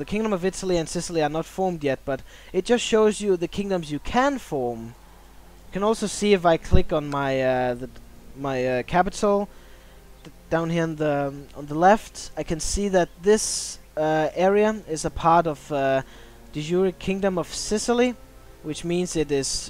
the Kingdom of Italy and Sicily are not formed yet, but it just shows you the kingdoms you can form. You can also see if I click on my capital down here on the left, I can see that this area is a part of de jure Kingdom of Sicily, which means it is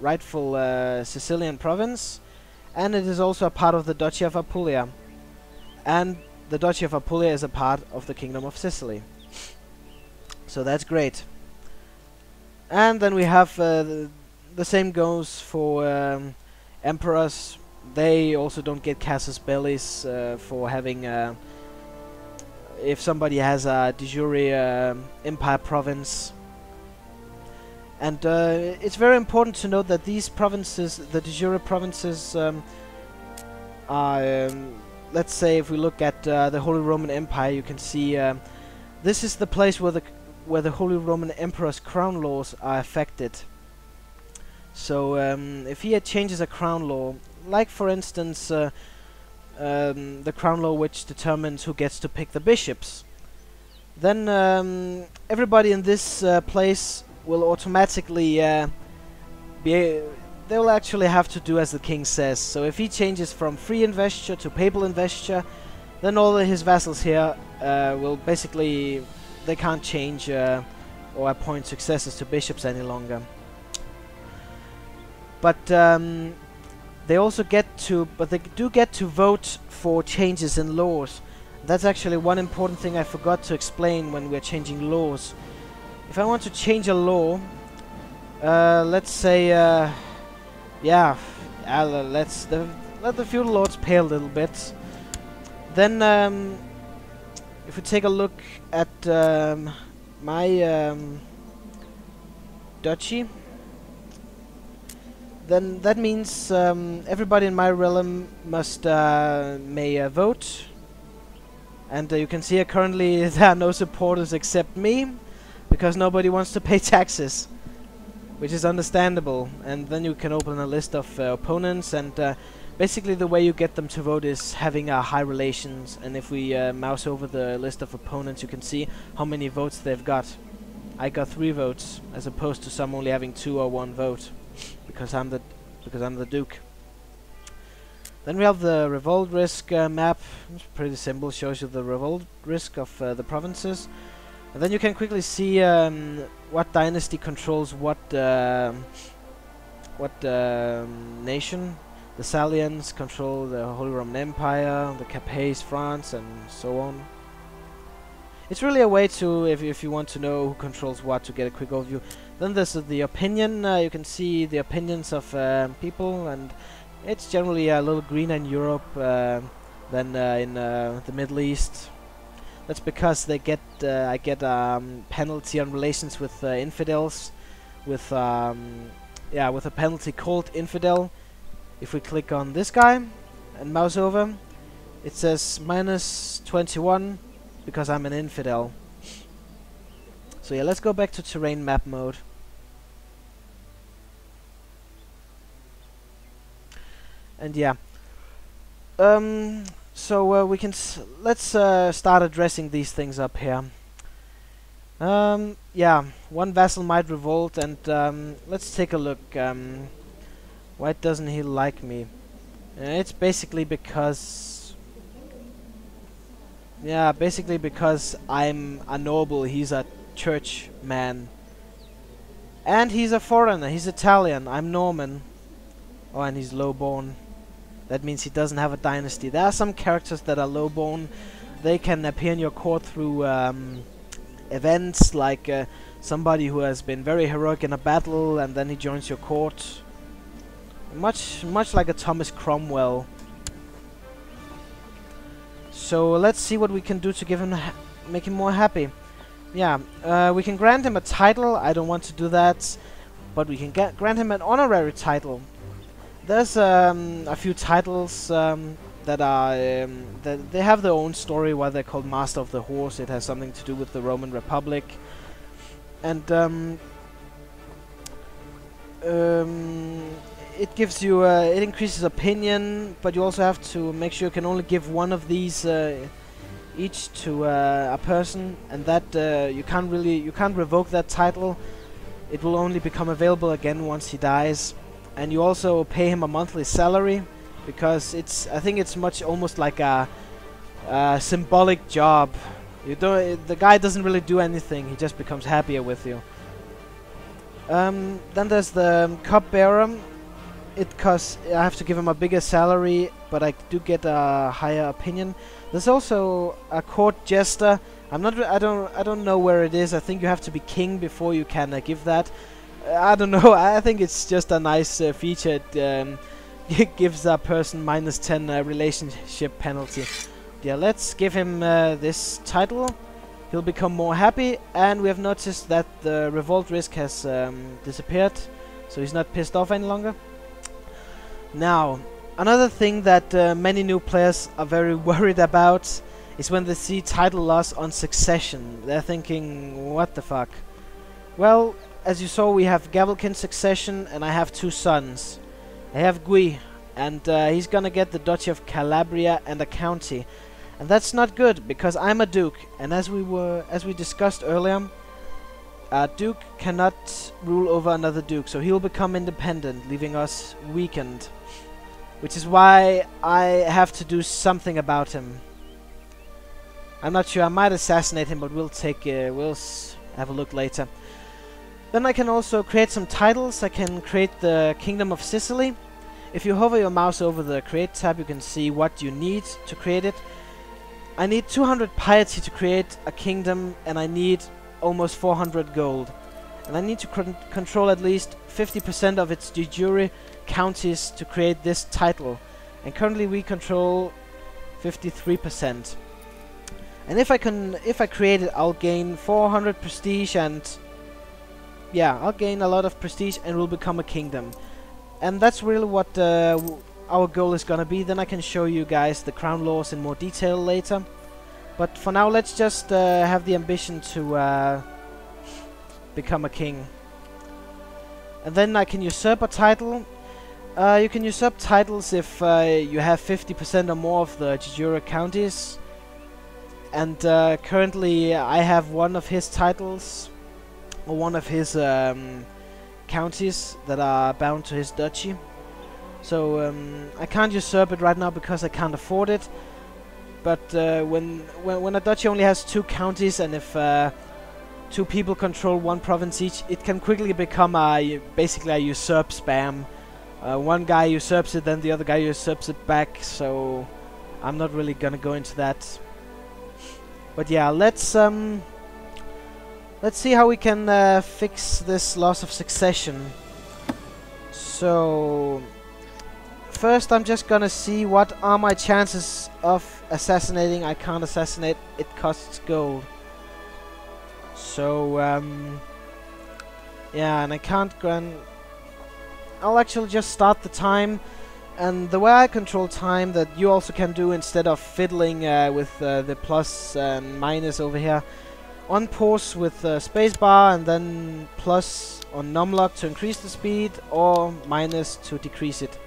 rightful Sicilian province, and it is also a part of the Duchy of Apulia, and the Duchy of Apulia is a part of the Kingdom of Sicily. So that's great. And then we have the same goes for emperors. They also don't get casus bellis for having if somebody has a de jure empire province. And it's very important to note that these provinces, the de jure provinces, are, let's say, if we look at the Holy Roman Empire, you can see this is the place where the Holy Roman Emperor's crown laws are affected. So if he changes a crown law, like for instance the crown law which determines who gets to pick the bishops, then everybody in this place will automatically they'll actually have to do as the king says. So if he changes from free investiture to papal investiture, then all of his vassals here will basically, they can't change or appoint successors to bishops any longer. But they also do get to vote for changes in laws. That's actually one important thing I forgot to explain when we're changing laws. If I want to change a law, let's say, let the feudal lords pay a little bit. Then, if we take a look at my duchy, then that means everybody in my realm must may vote, and you can see currently there are no supporters except me, because nobody wants to pay taxes, which is understandable. And then you can open a list of opponents, and basically the way you get them to vote is having high relations. And if we mouse over the list of opponents, you can see how many votes they've got. I got 3 votes, as opposed to some only having 2 or 1 vote. Because I'm the Duke. Then we have the revolt risk map. It's pretty simple, shows you the revolt risk of the provinces. And then you can quickly see what dynasty controls what nation. The Salians control the Holy Roman Empire, the Capets France, and so on. It's really a way to, if you want to know who controls what, to get a quick overview. Then there's the opinion. You can see the opinions of people, and it's generally a little greener in Europe than in the Middle East. That's because they get I get penalty on relations with infidels, with a penalty called infidel. If we click on this guy and mouse over, it says -21 because I'm an infidel. So yeah, let's go back to terrain map mode. And yeah, so we can let's start addressing these things up here. Yeah, one vassal might revolt, and let's take a look. Why doesn't he like me? It's basically because, yeah, basically because I'm a noble. He's a church man, and he's a foreigner. He's Italian. I'm Norman. Oh, and he's low-born. That means he doesn't have a dynasty. There are some characters that are low-born. They can appear in your court through events, like somebody who has been very heroic in a battle, and then he joins your court. Much like a Thomas Cromwell. So let's see what we can do to give him, make him more happy. Yeah, we can grant him a title. I don't want to do that, but we can grant him an honorary title. There's a few titles that are that they have their own story. Why they're called Master of the Horse. It has something to do with the Roman Republic, and it gives you it increases opinion, but you also have to make sure you can only give one of these each to a person, and that you can't revoke that title. It will only become available again once he dies, and you also pay him a monthly salary, because I think it's almost like a symbolic job. The guy doesn't really do anything, he just becomes happier with you. Then there's the cupbearer. I have to give him a bigger salary, but I do get a higher opinion. There's also a court jester. I don't know where it is. I think you have to be king before you can give that. I don't know. I think it's just a nice feature. It gives a person -10 relationship penalty. Yeah, let's give him this title. He'll become more happy, and we have noticed that the revolt risk has disappeared, so he's not pissed off any longer. Now, another thing that many new players are very worried about is when they see title loss on succession. They're thinking, what the fuck? Well, as you saw, we have Gavelkin succession, and I have 2 sons. I have Gui, and he's gonna get the Duchy of Calabria and a county. And that's not good, because I'm a duke, and as we discussed earlier, a duke cannot rule over another duke, so he'll become independent, leaving us weakened. Which is why I have to do something about him. I'm not sure, I might assassinate him, but we'll have a look later. Then I can also create some titles. I can create the Kingdom of Sicily. If you hover your mouse over the Create tab, you can see what you need to create it. I need 200 piety to create a kingdom, and I need almost 400 gold. And I need to control at least 50% of its de jure counties to create this title. And currently we control 53%. And if I create it, I'll gain 400 prestige, and yeah, I'll gain a lot of prestige and will become a kingdom. And that's really what our goal is gonna be. Then I can show you guys the crown laws in more detail later. But for now, let's just have the ambition to become a king. And then I can usurp a title. You can usurp titles if you have 50% or more of the de jure counties. And currently I have one of his titles, or one of his counties that are bound to his duchy. So I can't usurp it right now because I can't afford it. But when a duchy only has 2 counties, and if 2 people control 1 province each, it can quickly become basically a usurp spam. One guy usurps it, then the other guy usurps it back. So I'm not really gonna go into that. But yeah, let's see how we can fix this loss of succession. So first I'm just gonna see what are my chances of assassinating. I can't assassinate, it costs gold. So yeah, and I can't I'll actually just start the time. And the way I control time, that you also can do instead of fiddling with the plus and minus over here. On pause with spacebar, and then plus on numlock to increase the speed, or minus to decrease it.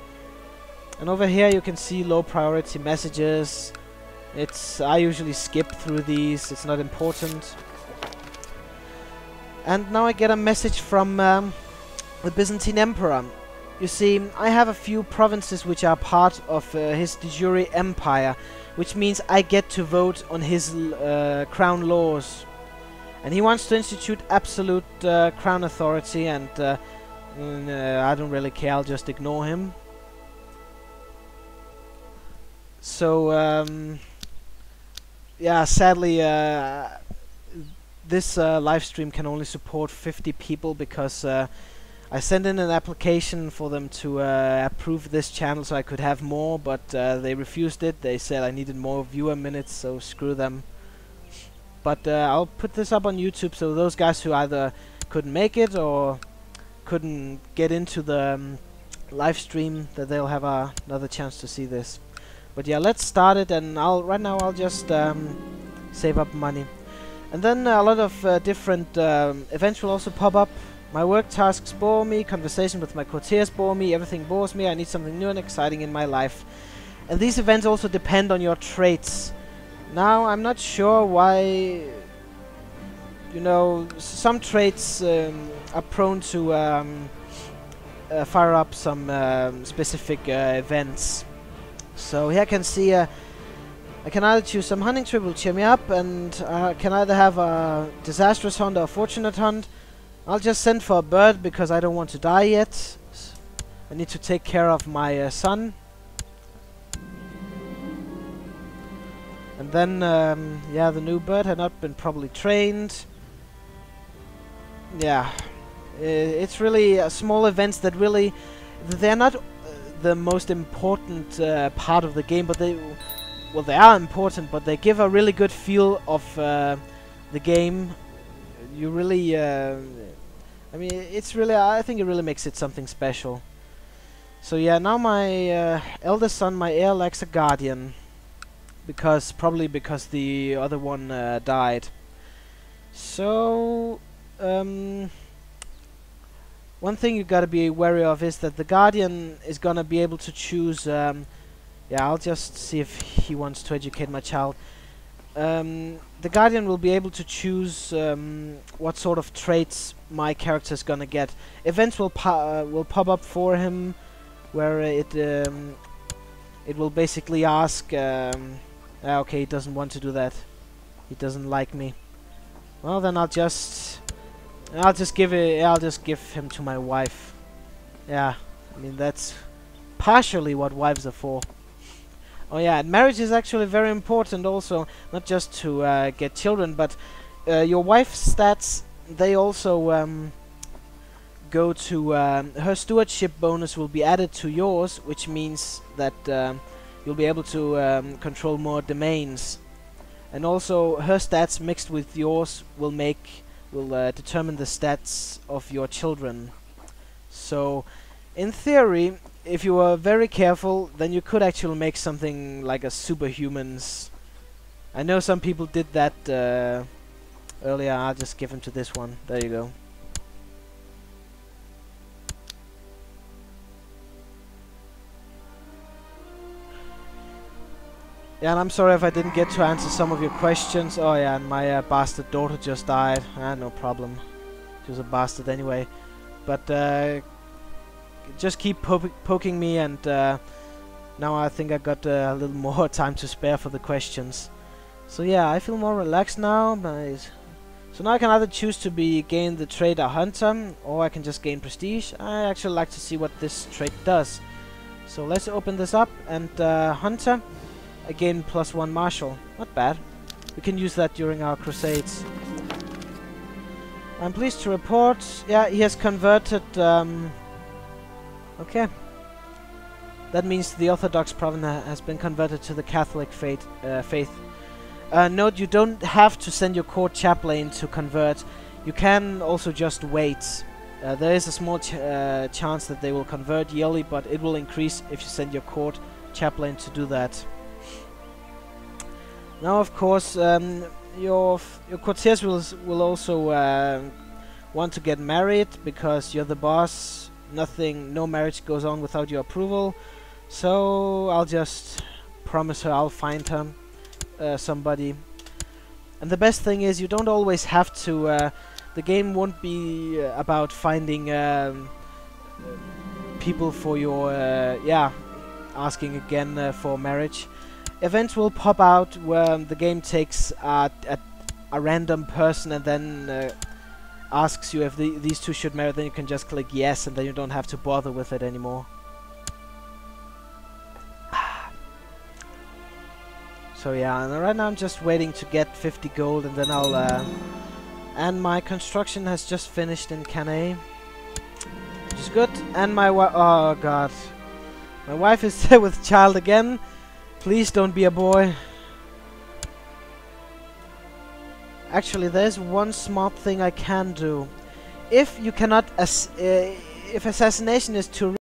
And over here you can see low priority messages. I usually skip through these, it's not important. And now I get a message from the Byzantine Emperor. You see, I have a few provinces which are part of his de jure empire, which means I get to vote on his crown laws. And he wants to institute absolute crown authority, and I don't really care, I'll just ignore him. So, yeah, sadly, this live stream can only support 50 people, because I sent in an application for them to approve this channel so I could have more, but they refused it. They said I needed more viewer minutes, so screw them. But I'll put this up on YouTube, so those guys who either couldn't make it or couldn't get into the live stream, that they'll have another chance to see this. But yeah, let's start it, and right now I'll just save up money. And then a lot of different events will also pop up. My work tasks bore me, conversation with my courtiers bore me, everything bores me, I need something new and exciting in my life. And these events also depend on your traits. Now, I'm not sure why, you know, some traits are prone to fire up some specific events. So here I can see I can either choose some hunting trip, will cheer me up, and I can either have a disastrous hunt or a fortunate hunt. I'll just send for a bird because I don't want to die yet. I need to take care of my son. And then, yeah, the new bird had not been properly trained. Yeah, it's really small events that really, they're not the most important part of the game, but well, they are important, but they give a really good feel of the game. You really, I mean, it's really, I think it really makes it something special. So yeah, now my eldest son, my heir, lacks a guardian. Probably because the other one died. So, one thing you gotta be wary of is that the guardian is gonna be able to choose. Yeah, I'll just see if he wants to educate my child. The guardian will be able to choose what sort of traits my character is gonna get. Events will pop up for him, where it will basically ask. Okay, he doesn't want to do that. He doesn't like me. Well, then I'll just give him to my wife. Yeah, I mean that's partially what wives are for. Oh yeah, and marriage is actually very important also, not just to get children, but your wife's stats, they also go to her stewardship bonus will be added to yours, which means that you'll be able to control more domains, and also her stats mixed with yours will determine the stats of your children. So, in theory, if you were very careful, then you could actually make something like a superhumans. I know some people did that earlier. I'll just give him to this one. There you go. Yeah, and I'm sorry if I didn't get to answer some of your questions. Oh yeah, and my bastard daughter just died. No problem. She was a bastard anyway. But just keep poking me, and now I think I got a little more time to spare for the questions. So yeah, I feel more relaxed now. So now I can either choose to gain the trait a hunter, or I can just gain prestige. I actually like to see what this trait does. So let's open this up, and hunter. Again, +1 martial. Not bad. We can use that during our crusades. I'm pleased to report. Yeah, he has converted. Okay. That means the Orthodox province has been converted to the Catholic faith. Note, you don't have to send your court chaplain to convert. You can also just wait. There is a small chance that they will convert yearly, but it will increase if you send your court chaplain to do that. Now, of course, your courtiers will also want to get married because you're the boss. No marriage goes on without your approval. So I'll just promise her I'll find her somebody. And the best thing is you don't always have to. The game won't be about finding people for your asking again for marriage. Events will pop out where the game takes a random person and then asks you if these two should marry. Then you can just click yes, and then you don't have to bother with it anymore. So yeah, and right now I'm just waiting to get 50 gold, and then I'll and my construction has just finished in Cannes, which is good. And my oh god, my wife is there with child again. Please don't be a boy. Actually, there's one smart thing I can do. If you cannot, if assassination is too